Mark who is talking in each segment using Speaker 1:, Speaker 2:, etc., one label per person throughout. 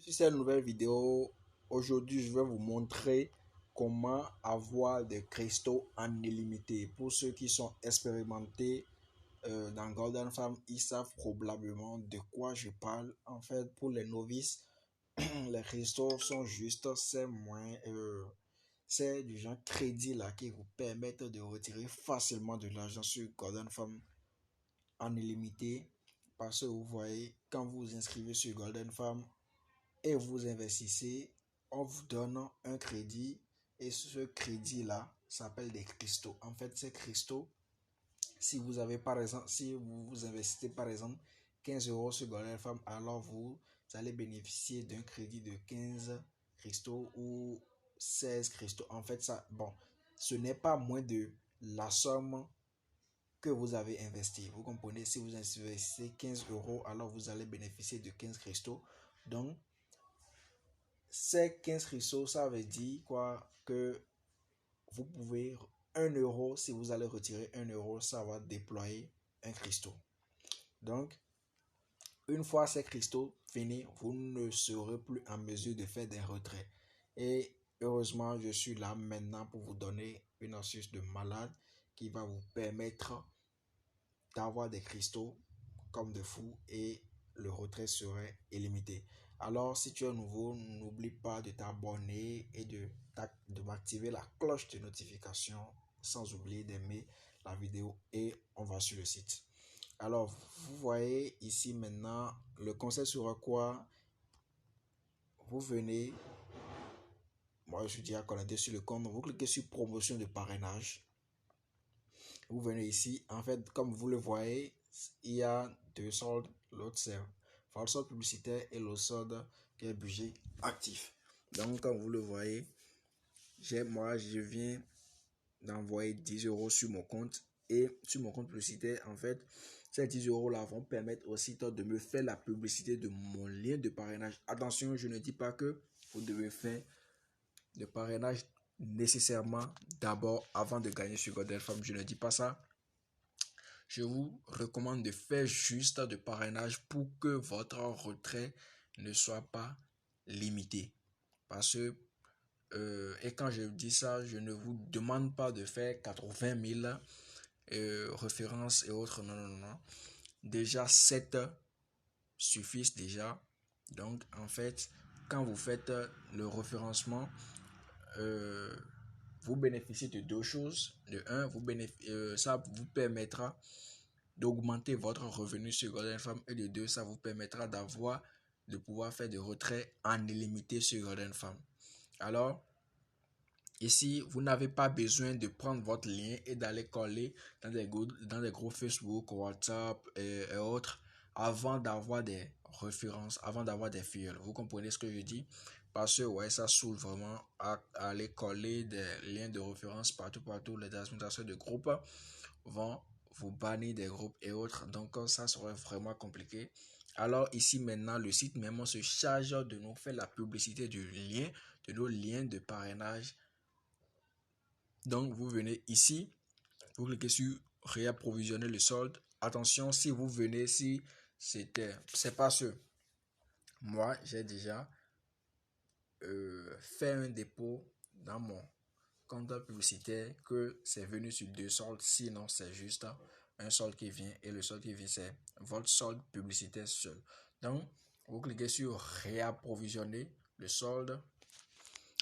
Speaker 1: Sur cette nouvelle vidéo, aujourd'hui, je vais vous montrer comment avoir des cristaux en illimité. Pour ceux qui sont expérimentés dans Golden Farm, ils savent probablement de quoi je parle. En fait, pour les novices, les cristaux sont juste ces moyens, c'est du genre crédit là qui vous permettent de retirer facilement de l'argent sur Golden Farm en illimité. Parce que vous voyez, quand vous vous inscrivez sur Golden Farm, et vous investissez, on vous donne un crédit et ce crédit-là s'appelle des cristaux. En fait, ces cristaux, si vous avez par exemple, si vous investissez par exemple 15 euros sur Golden Farm, alors vous allez bénéficier d'un crédit de 15 cristaux ou 16 cristaux. En fait, ça, bon, ce n'est pas moins de la somme que vous avez investi. Vous comprenez, si vous investissez 15 euros, alors vous allez bénéficier de 15 cristaux. Donc, ces 15 cristaux, ça veut dire quoi? Que vous pouvez 1 euro, si vous allez retirer 1 euro, ça va déployer un cristaux. Donc, une fois ces cristaux finis, vous ne serez plus en mesure de faire des retraits. Et heureusement, je suis là maintenant pour vous donner une astuce de malade qui va vous permettre d'avoir des cristaux comme de fou et le retrait serait illimité. Alors, si tu es nouveau, n'oublie pas de t'abonner et de m'activer la cloche de notification sans oublier d'aimer la vidéo et on va sur le site. Alors, vous voyez ici maintenant, le conseil sera quoi? Vous venez, moi je suis déjà connecté sur le compte, vous cliquez sur promotion de parrainage. Vous venez ici, en fait, comme vous le voyez, il y a deux soldes. L'autre c'est le solde publicitaire et le solde qui est budget actif. Donc, comme vous le voyez, moi je viens d'envoyer 10 euros sur mon compte et sur mon compte publicitaire. En fait, ces 10 euros là vont permettre aussi de me faire la publicité de mon lien de parrainage. Attention, je ne dis pas que vous devez faire le parrainage nécessairement d'abord avant de gagner sur Golden Farm. Je ne dis pas ça. Je vous recommande de faire juste de parrainage pour que votre retrait ne soit pas limité. Parce que, et quand je dis ça, je ne vous demande pas de faire 80 000 références et autres. Non, non, non. Déjà, 7 suffisent déjà. Donc, en fait, quand vous faites le référencement, vous bénéficiez de deux choses. De un, ça vous permettra d'augmenter votre revenu sur Golden Farm et de deux, ça vous permettra de pouvoir faire des retraits en illimité sur Golden Farm. Alors, ici, vous n'avez pas besoin de prendre votre lien et d'aller coller dans des groupes Facebook, WhatsApp et autres avant d'avoir des références, avant d'avoir des fillers. Vous comprenez ce que je dis? Parce que ouais, ça saoule vraiment à aller coller des liens de référence partout. Les administrateurs de groupes vont vous bannir des groupes et autres. Donc, ça serait vraiment compliqué. Alors, ici, maintenant, le site même se charge de nous faire la publicité de nos liens de parrainage. Donc, vous venez ici, vous cliquez sur réapprovisionner le solde. Attention, si vous venez, si c'est pas ce. Moi, j'ai déjà fait un dépôt dans mon compte publicitaire que c'est venu sur deux soldes. Sinon, c'est juste un solde qui vient et le solde qui vient, c'est votre solde publicitaire seul. Donc, vous cliquez sur réapprovisionner le solde.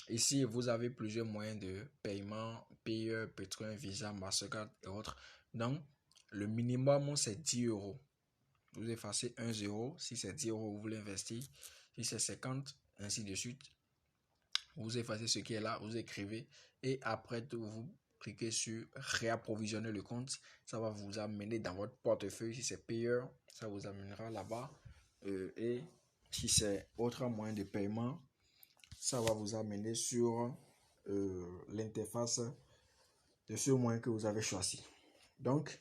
Speaker 1: Ici, vous avez plusieurs moyens de paiement, Payer, Pétrin, Visa, Mastercard et autres. Donc, le minimum, c'est 10 euros. Vous effacez 1 euro. Si c'est 10 euros, vous voulez investir. Si c'est 50, ainsi de suite. Vous effacez ce qui est là, vous écrivez. Et après, vous cliquez sur réapprovisionner le compte. Ça va vous amener dans votre portefeuille. Si c'est payeur, ça vous amènera là-bas. Et si c'est autre moyen de paiement, ça va vous amener sur l'interface de ce moyen que vous avez choisi. Donc,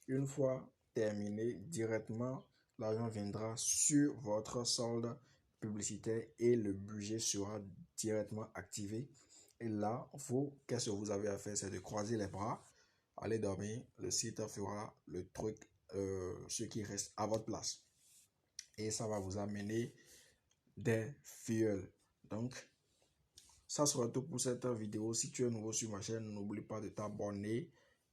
Speaker 1: une fois terminé, directement, l'argent viendra sur votre solde publicitaire et le budget sera directement activé. Et là, qu'est-ce que vous avez à faire? C'est de croiser les bras, aller dormir. Le site fera le truc, ce qui reste à votre place. Et ça va vous amener des filleuls. Donc, ça sera tout pour cette vidéo. Si tu es nouveau sur ma chaîne, n'oublie pas de t'abonner,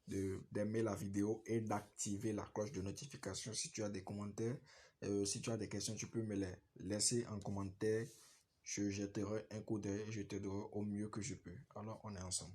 Speaker 1: d'aimer la vidéo et d'activer la cloche de notification. Si tu as des commentaires, si tu as des questions, tu peux me les laisser en commentaire. Je jetterai un coup d'œil et je t'aiderai au mieux que je peux. Alors, on est ensemble.